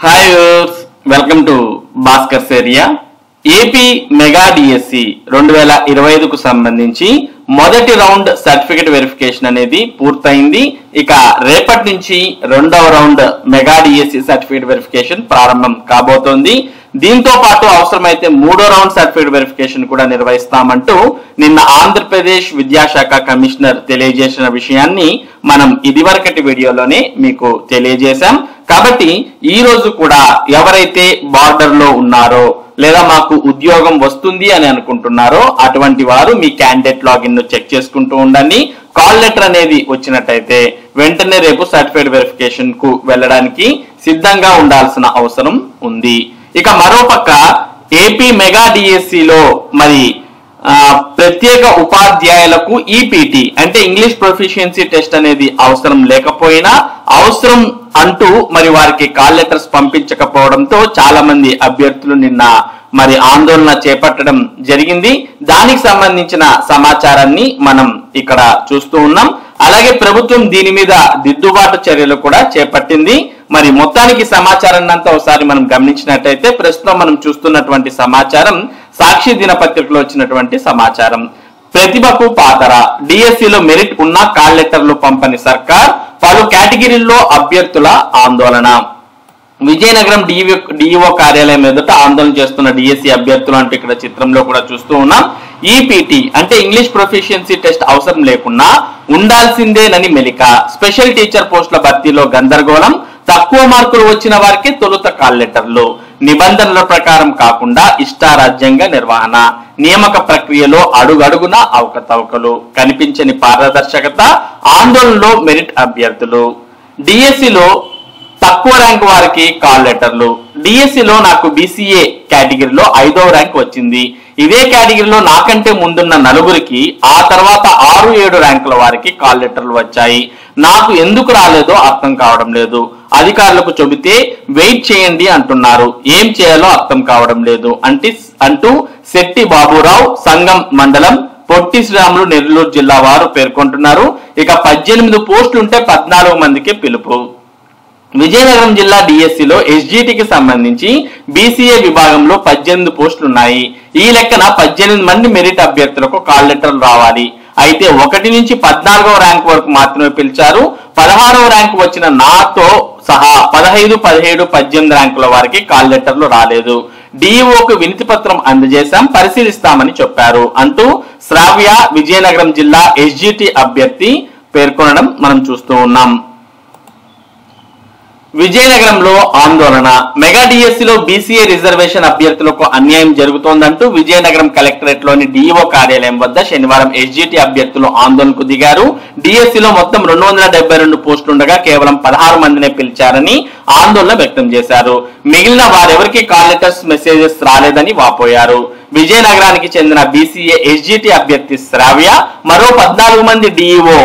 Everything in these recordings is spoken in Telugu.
Hi viewers, welcome to Bhaskar's area. AP mega DSC 2025కు సంబంధించి మొదటి రౌండ్ సర్టిఫికెట్ వెరిఫికేషన్ అనేది పూర్తయింది. ఇక రేపటి నుంచి రెండవ round mega DSC certificate verification ప్రారంభం కాబోతోంది. దీంతో పాటు అవసరమైతే మూడో రౌండ్ సర్టిఫికెట్ వెరిఫికేషన్ కూడా నిర్వహిస్తామంటూ నిన్న ఆంధ్రప్రదేశ్ విద్యాశాఖ కమిషనర్ తెలియజేసిన విషయాన్ని మనం ఇదివరకటి వీడియోలోనే మీకు తెలియజేశాం. కాబట్టి ఈ రోజు కూడా ఎవరైతే బార్డర్ లో ఉన్నారో లేదా మాకు ఉద్యోగం వస్తుంది అని అనుకుంటున్నారో అటువంటి వారు మీ క్యాండిడేట్ లాగిన్ ను చెక్ చేసుకుంటూ ఉండండి. కాల్ లెటర్ అనేది వచ్చినట్టయితే వెంటనే రేపు సర్టిఫికేట్ వెరిఫికేషన్ కు వెళ్ళడానికి సిద్ధంగా ఉండాల్సిన అవసరం ఉంది. ఇక మరోపక్క ఏపీ మెగా డిఎస్సిలో మరి ప్రత్యేక ఉపాధ్యాయులకు ఈపీటీ అంటే ఇంగ్లీష్ ప్రొఫిషియన్సీ టెస్ట్ అనేది అవసరం లేకపోయినా అవసరం అంటూ మరి వారికి కాల్ లెటర్స్ పంపించకపోవడంతో చాలా మంది అభ్యర్థులు నిన్న మరి ఆందోళన చేపట్టడం జరిగింది. దానికి సంబంధించిన సమాచారాన్ని మనం ఇక్కడ చూస్తూ ఉన్నాం. అలాగే ప్రభుత్వం దీని మీద దిద్దుబాటు చర్యలు కూడా చేపట్టింది. మరి మొత్తానికి సమాచారాన్ని అంతా ఒకసారి మనం గమనించినట్టయితే ప్రస్తుతం మనం చూస్తున్నటువంటి సమాచారం సాక్షి దినపత్రికలో వచ్చినటువంటి సమాచారం. ప్రతిభకు పాతర డిఎస్సిలో మెరిట్ ఉన్న కాల్ లెటర్లు పంపని సర్కార్, పలు కేటగిరీల్లో అభ్యర్థుల ఆందోళన. విజయనగరం డిఈఓ కార్యాలయం ఎదుట ఆందోళన చేస్తున్న డిఎస్సి అభ్యర్థులు అంటూ ఇక్కడ చిత్రంలో కూడా చూస్తూ ఉన్నాం. ఈపీటీ అంటే ఇంగ్లీష్ ప్రొఫిషియన్సీ టెస్ట్ అవసరం లేకున్నా ఉండాల్సిందేనని మెలిక. స్పెషల్ టీచర్ పోస్టుల భర్తీలో గందరగోళం, తక్కువ మార్కులు వచ్చిన వారికి తొలుత కాల్ లెటర్లు. నిబంధనల ప్రకారం కాకుండా ఇష్టారాజ్యంగా నిర్వహణ. నియామక ప్రక్రియలో అడుగడుగున అవకతవకలు, కనిపించని పారదర్శకత, ఆందోళనలో మెరిట్ అభ్యర్థులు. డిఎస్సిలో తక్కువ ర్యాంక్ వారికి కాల్ లెటర్లు. డిఎస్సిలో నాకు బీసీఏ కేటగిరీలో 5వ ర్యాంక్ వచ్చింది. ఇదే కేటగిరీలో నాకంటే ముందున్న నలుగురికి ఆ తర్వాత 6-7 ర్యాంకుల వారికి కాల్ లెటర్లు వచ్చాయి. నాకు ఎందుకు రాలేదో అర్థం కావడం లేదు. అధికారులకు చెబితే వెయిట్ చేయండి అంటున్నారు. ఏం చేయాలో అర్థం కావడం లేదు అంటూ శెట్టి బాబురావు, సంగం మండలం, పొట్టి శ్రీరాములు, నెల్లూరు జిల్లా వారు పేర్కొంటున్నారు. ఇక 18 పోస్టులుంటే 14 మందికి పిలుపు. విజయనగరం జిల్లా డిఎస్సిలో ఎస్జిటికి సంబంధించి బీసీఏ విభాగంలో 18 పోస్టులున్నాయి. ఈ లెక్కన 18 మంది మెరిట్ అభ్యర్థులకు కాల్ లెటర్లు రావాలి. అయితే 1 నుంచి 14వ ర్యాంక్ వరకు మాత్రమే పిలిచారు. 16వ ర్యాంక్ వచ్చిన నాతో సహా 15, 17, 18 ర్యాంకుల వారికి కాల్ లెటర్లు రాలేదు. డిఈఓకు వినతి పత్రం అందజేశాం, పరిశీలిస్తామని చెప్పారు అంటూ శ్రావ్య విజయనగరం జిల్లా ఎస్జిటి అభ్యర్థి పేర్కొనడం మనం చూస్తూ ఉన్నాం. విజయనగరంలో ఆందోళన. మెగా డిఎస్సిలో బీసీఏ రిజర్వేషన్ అభ్యర్థులకు అన్యాయం జరుగుతోందంటూ విజయనగరం కలెక్టరేట్ లోని డిఈఓ కార్యాలయం వద్ద శనివారం ఎస్జిటి అభ్యర్థులు ఆందోళనకు దిగారు. డిఎస్సిలో మొత్తం 272 పోస్టులుండగా కేవలం 16 మందినే పిలిచారని ఆందోళన వ్యక్తం చేశారు. మిగిలిన వారెవరికి కాల్ లెటర్స్, మెసేజెస్ రాలేదని వాపోయారు. విజయనగరానికి చెందిన బీసీఏ ఎస్జిటి అభ్యర్థి శ్రావ్య మరో 14 మంది డిఈఓ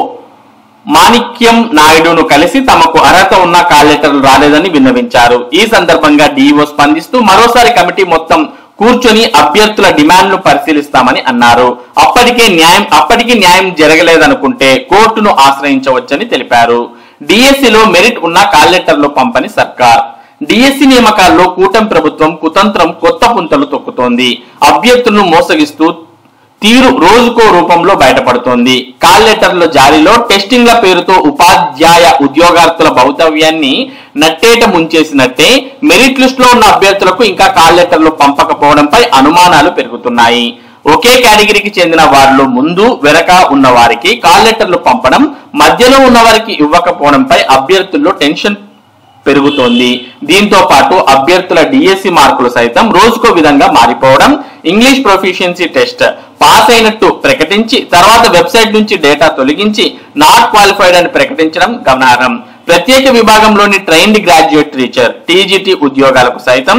మాణిక్యం నాయుడును కలిసి తమకు అర్హత ఉన్న కాల్ లెటర్లు రాలేదని విన్నవించారు. ఈ సందర్భంగా డిఈఓ స్పందిస్తూ మరోసారి కమిటీ మొత్తం కూర్చొని అభ్యర్థుల డిమాండ్ను పరిశీలిస్తామని అన్నారు. అప్పటికి న్యాయం జరగలేదనుకుంటే కోర్టును ఆశ్రయించవచ్చని తెలిపారు. డిఎస్సిలో మెరిట్ ఉన్న కాల్ లెటర్లు పంపని సర్కార్. డిఎస్సి నియామకాల్లో కూటమి ప్రభుత్వం కుతంత్రం కొత్త పుంతలు తొక్కుతోంది. అభ్యర్థులను మోసగిస్తూ తీరు రోజుకో రూపంలో బయటపడుతోంది. కాల్ లెటర్ల జారీలో టెస్టింగ్ల పేరుతో ఉపాధ్యాయ ఉద్యోగార్థుల భవితవ్యాన్ని నట్టేట ముంచేసినట్టే మెరిట్ లిస్ట్ లో ఉన్న అభ్యర్థులకు ఇంకా కాల్ లెటర్లు పంపకపోవడంపై అనుమానాలు పెరుగుతున్నాయి. ఒకే కేటగిరీకి చెందిన వారిలో ముందు వెనక ఉన్న వారికి కాల్ లెటర్లు పంపడం, మధ్యలో ఉన్న వారికి ఇవ్వకపోవడంపై అభ్యర్థుల్లో టెన్షన్ పెరుగుతోంది. దీంతో పాటు అభ్యర్థుల డిఎస్సి మార్కులు సైతం రోజుకో విధంగా మారిపోవడం, ఇంగ్లీష్ ప్రొఫిషియన్సీ టెస్ట్ పాస్ అయినట్టు ప్రకటించి తర్వాత వెబ్సైట్ నుంచి డేటా తొలగించి నాట్ క్వాలిఫైడ్ అని ప్రకటించడం గమనార్హం. ప్రత్యేక విభాగంలోని ట్రైన్డ్ గ్రాడ్యుయేట్ టీచర్ టీజీటీ ఉద్యోగాలకు సైతం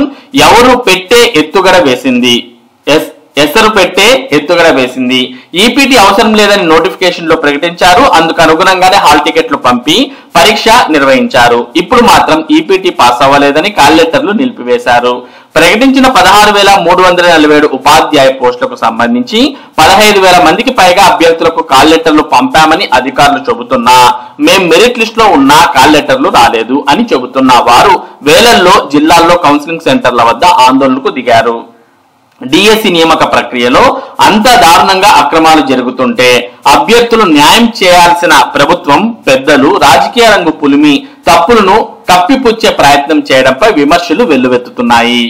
ఎవరు పెట్టే ఎత్తుగడ వేసింది. ఎసరు పెట్టే ఎత్తుగడ వేసింది. ఈపీటీ అవసరం లేదని నోటిఫికేషన్ లో ప్రకటించారు. అందుకు అనుగుణంగానే హాల్ టికెట్లు పంపి పరీక్ష నిర్వహించారు. ఇప్పుడు మాత్రం ఈపీటీ పాస్ అవ్వలేదని కాల్ లెటర్లు నిలిపివేశారు. ప్రకటించిన 16,347 ఉపాధ్యాయ పోస్టులకు సంబంధించి 15,000 మందికి పైగా అభ్యర్థులకు కాల్ లెటర్లు పంపామని అధికారులు చెబుతున్నా మేం మెరిట్ లిస్ట్ లో ఉన్న కాల్ లెటర్లు రాలేదు అని చెబుతున్న వారు వేలల్లో జిల్లాల్లో కౌన్సిలింగ్ సెంటర్ల వద్ద ఆందోళనకు దిగారు. డిఎస్సి నియామక ప్రక్రియలో అంత దారుణంగా అక్రమాలు జరుగుతుంటే అభ్యర్థులు న్యాయం చేయాల్సిన ప్రభుత్వం పెద్దలు రాజకీయ రంగు పులిమి తప్పులను కప్పిపుచ్చే ప్రయత్నం చేయడంపై విమర్శలు వెల్లువెత్తుతున్నాయి.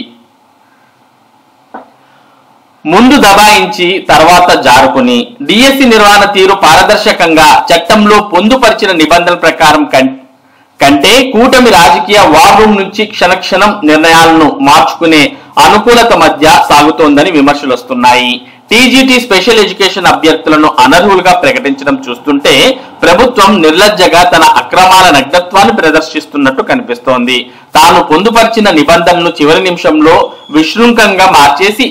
ముందు దబాయించి తర్వాత జారుకుని డిఎస్సి నిర్వహణ తీరు పారదర్శకంగా చట్టంలో పొందుపరిచిన నిబంధనల ప్రకారం కంటే కూటమి రాజకీయ వార్ రూమ్ నుంచి క్షణక్షణం నిర్ణయాలను మార్చుకునే అనుకూలత మధ్య సాగుతోందని విమర్శలు వస్తున్నాయి. టీజీటీ స్పెషల్ ఎడ్యుకేషన్ అభ్యర్థులను అనర్హులుగా ప్రకటించడం చూస్తుంటే ప్రభుత్వం నిర్లజ్జగా తన అక్రమాల నగ్నత్వాన్ని ప్రదర్శిస్తున్నట్టు కనిపిస్తోంది. తాను పొందుపరిచిన నిబంధనలను చివరి నిమిషంలో విశృంఖంగా మార్చేసి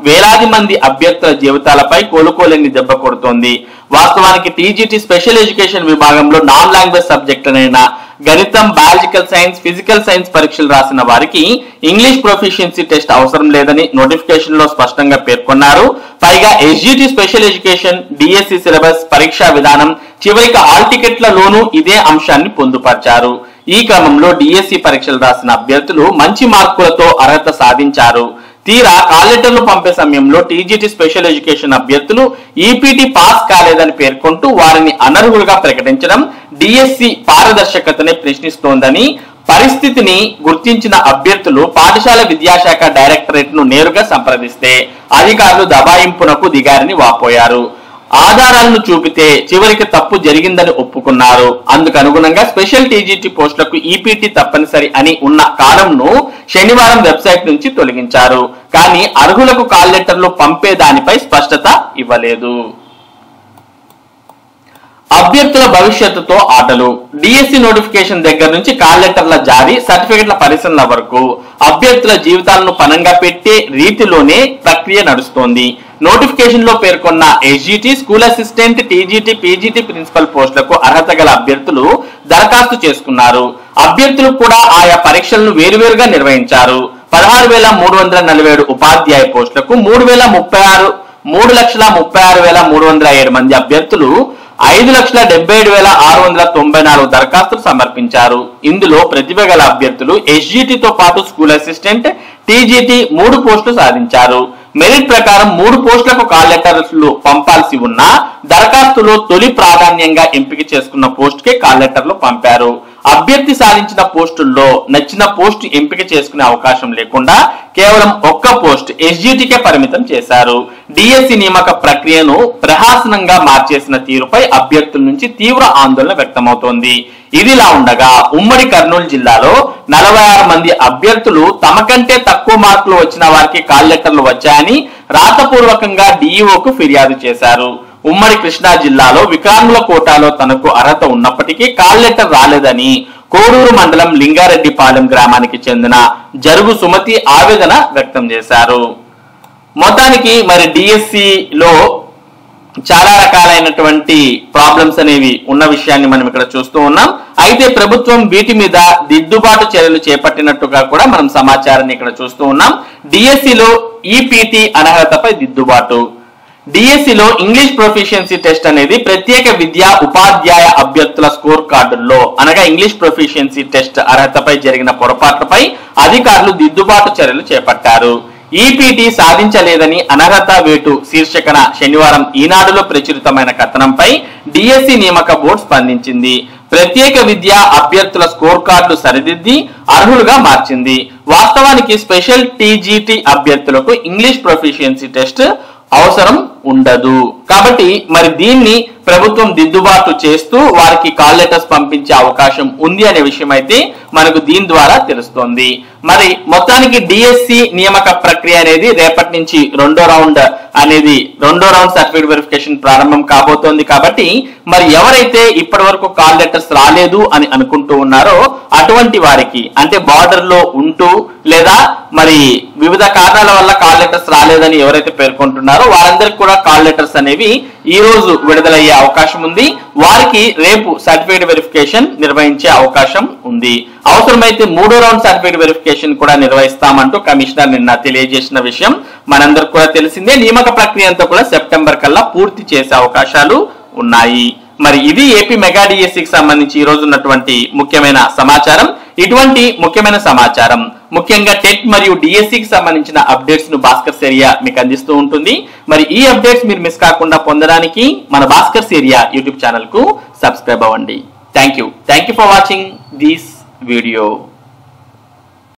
వేలాది మంది అభ్యర్థుల జీవితాలపై కోలుకోలేని దెబ్బ కొడుతోంది. వాస్తవానికి టీజీటీ స్పెషల్ ఎడ్యుకేషన్ విభాగంలో నాన్ లాంగ్వేజ్ సబ్జెక్టులైన గణితం, బయాలజికల్ సైన్స్, ఫిజికల్ సైన్స్ పరీక్షలు రాసిన వారికి ఇంగ్లీష్ ప్రొఫిషియన్సీ టెస్ట్ అవసరం లేదని నోటిఫికేషన్ లో స్పష్టంగా పేర్కొన్నారు. పైగా SGT special education DSC syllabus, పరీక్షా విధానం, చివరికి హాల్ టికెట్లలోనూ ఇదే అంశాన్ని పొందుపరిచారు. ఈ క్రమంలో డిఎస్సి పరీక్షలు రాసిన అభ్యర్థులు మంచి మార్కులతో అర్హత సాధించారు. తీరా కాల్ లెటర్లు పంపే సమయంలో టీజీటీ స్పెషల్ ఎడ్యుకేషన్ అభ్యర్థులు ఈపీటీ పాస్ కాలేదని పేర్కొంటూ వారిని అనర్హులుగా ప్రకటించడం డిఎస్సి పారదర్శకతని ప్రశ్నిస్తోందని, పరిస్థితిని గుర్తించిన అభ్యర్థులు పాఠశాల విద్యాశాఖ డైరెక్టరేట్ ను నేరుగా సంప్రదిస్తే అధికారులు దబాయింపునకు దిగారని వాపోయారు. ఆధారాలను చూపితే చివరికి తప్పు జరిగిందని ఒప్పుకున్నారు. అందుకు అనుగుణంగా స్పెషల్ టీజీటీ పోస్టులకు ఈపీటీ తప్పనిసరి అని ఉన్న కాలంను శనివారం వెబ్సైట్ నుంచి తొలగించారు. కానీ అర్హులకు కాల్ లెటర్లు పంపే దానిపై స్పష్టత ఇవ్వలేదు. అభ్యర్థుల భవిష్యత్తుతో ఆటలు. డిఎస్సి నోటిఫికేషన్ దగ్గర నుంచి కాల్ లెటర్ల జారీ, సర్టిఫికెట్ల పరిశీలన వరకు అభ్యర్థుల జీవితాలను పణంగా పెట్టే రీతిలోనే ప్రక్రియ నడుస్తోంది. నోటిఫికేషన్ లో పేర్కొన్న SGT, school assistant, TGT, PGT principal పోస్టులకు అర్హత గల అభ్యర్థులు దరఖాస్తు చేసుకున్నారు. అభ్యర్థులు కూడా ఆయా పరీక్షలను వేరువేరుగా నిర్వహించారు. 16,347 ఉపాధ్యాయ పోస్టులకు 3,36,307 మంది అభ్యర్థులు 5,77,694 దరఖాస్తులు సమర్పించారు. ఇందులో ప్రతిభ గల అభ్యర్థులు ఎస్జిటితో పాటు స్కూల్ అసిస్టెంట్, టీజీటీ 3 పోస్టులు సాధించారు. మెరిట్ ప్రకారం 3 పోస్టులకు కాల్ లెటర్లు పంపాల్సి ఉన్న దరఖాస్తులో తొలి ప్రాధాన్యంగా ఎంపిక చేసుకున్న పోస్టుకే కాల్ లెటర్లు పంపారు. అభ్యర్థి సాధించిన పోస్టుల్లో నచ్చిన పోస్టు ఎంపిక చేసుకునే అవకాశం లేకుండా కేవలం ఒక్క పోస్ట్ ఎస్జిటికే పరిమితం చేశారు. డిఎస్సి నియామక ప్రక్రియను ప్రహసనంగా మార్చేసిన తీరుపై అభ్యర్థుల నుంచి తీవ్ర ఆందోళన వ్యక్తమవుతోంది. ఇదిలా ఉండగా ఉమ్మడి కర్నూలు జిల్లాలో 46 మంది అభ్యర్థులు తమ కంటే తక్కువ మార్కులు వచ్చిన వారికి కాల్ లెటర్లు వచ్చాయని రాతపూర్వకంగా డిఈఓకు ఫిర్యాదు చేశారు. ఉమ్మడి కృష్ణా జిల్లాలో వికలాంగుల కోటాలో తనకు అర్హత ఉన్నప్పటికీ కాల్ లెటర్ రాలేదని కోడూరు మండలం లింగారెడ్డిపాలెం గ్రామానికి చెందిన జరుగు సుమతి ఆవేదన వ్యక్తం చేశారు. మొత్తానికి మరి డిఎస్సిలో చాలా రకాలైనటువంటి ప్రాబ్లమ్స్ అనేవి ఉన్న విషయాన్ని మనం ఇక్కడ చూస్తూ ఉన్నాం. అయితే ప్రభుత్వం వీటి మీద దిద్దుబాటు చర్యలు చేపట్టినట్టుగా కూడా మనం సమాచారాన్ని ఇక్కడ చూస్తూ ఉన్నాం. డిఎస్సిలో ఈపీటీ అనర్హతపై దిద్దుబాటు. డిఎస్సిలో ఇంగ్లీష్ ప్రొఫిషియన్సీ టెస్ట్ అనేది ప్రత్యేక విద్యా ఉపాధ్యాయ అభ్యర్థుల స్కోర్ కార్డుల్లో అనగా ఇంగ్లీష్ ప్రొఫిషియన్సీ టెస్ట్ అర్హతపై జరిగిన పొరపాట్లపై అధికారులు దిద్దుబాటు చర్యలు చేపట్టారు. ఈపీటీ సాధించలేదని అనర్హత వేటు శీర్షికన శనివారం ఈనాడులో ప్రచురితమైన కథనంపై డిఎస్సి నియామక బోర్డు స్పందించింది. ప్రత్యేక విద్యా అభ్యర్థుల స్కోర్ కార్డులు సరిదిద్ది అర్హులుగా మార్చింది. వాస్తవానికి స్పెషల్ టీజీటీ అభ్యర్థులకు ఇంగ్లీష్ ప్రొఫిషియన్సీ టెస్ట్ అవసరం ఉండదు. కాబట్టి మరి దీన్ని ప్రభుత్వం దిద్దుబాటు చేస్తూ వారికి కాల్ లెటర్స్ పంపించే అవకాశం ఉంది అనే విషయం అయితే మనకు దీని ద్వారా తెలుస్తోంది. మరి మొత్తానికి డిఎస్సి నియామక ప్రక్రియ అనేది రేపటి నుంచి రెండో రౌండ్ సర్టిఫికేట్ వెరిఫికేషన్ ప్రారంభం కాబోతోంది. కాబట్టి మరి ఎవరైతే ఇప్పటి వరకు కాల్ లెటర్స్ రాలేదు అని అనుకుంటూ ఉన్నారో అటువంటి వారికి, అంటే బార్డర్ లో ఉంటూ లేదా మరి వివిధ కారణాల వల్ల కాల్ లెటర్స్ రాలేదని ఎవరైతే పేర్కొంటున్నారో వారందరికీ కూడా కాల్ లెటర్స్ అనేవి ఈ రోజు విడుదలయ్యే అవకాశం ఉంది. వారికి రేపు సర్టిఫికేట్ వెరిఫికేషన్ నిర్వహించే అవకాశం ఉంది. అవసరమైతే మూడో రౌండ్ సర్టిఫికేట్ వెరిఫికేషన్ కూడా నిర్వహిస్తామంటూ కమిషనర్ నిన్న తెలియజేసిన విషయం మనందరికి కూడా తెలిసిందే. నియామక ప్రక్రియ అంతా కూడా సెప్టెంబర్ కల్లా పూర్తి చేసే అవకాశాలు ఉన్నాయి. మరి ఇది ఏపీ మెగా డిఎస్సికి సంబంధించి ఈ రోజు ఉన్నటువంటి ముఖ్యమైన సమాచారం. ఇటువంటి ముఖ్యమైన సమాచారం ముఖ్యంగా టెట్ మరియు డిఎస్సికి సంబంధించిన అప్డేట్స్ ను భాస్కర్స్ ఏరియా మీకు అందిస్తూ ఉంటుంది. మరి ఈ అప్డేట్స్ మీరు మిస్ కాకుండా పొందడానికి మన భాస్కర్స్ ఏరియా యూట్యూబ్ ఛానల్ కు సబ్స్క్రైబ్ అవ్వండి. Thank you for watching this video.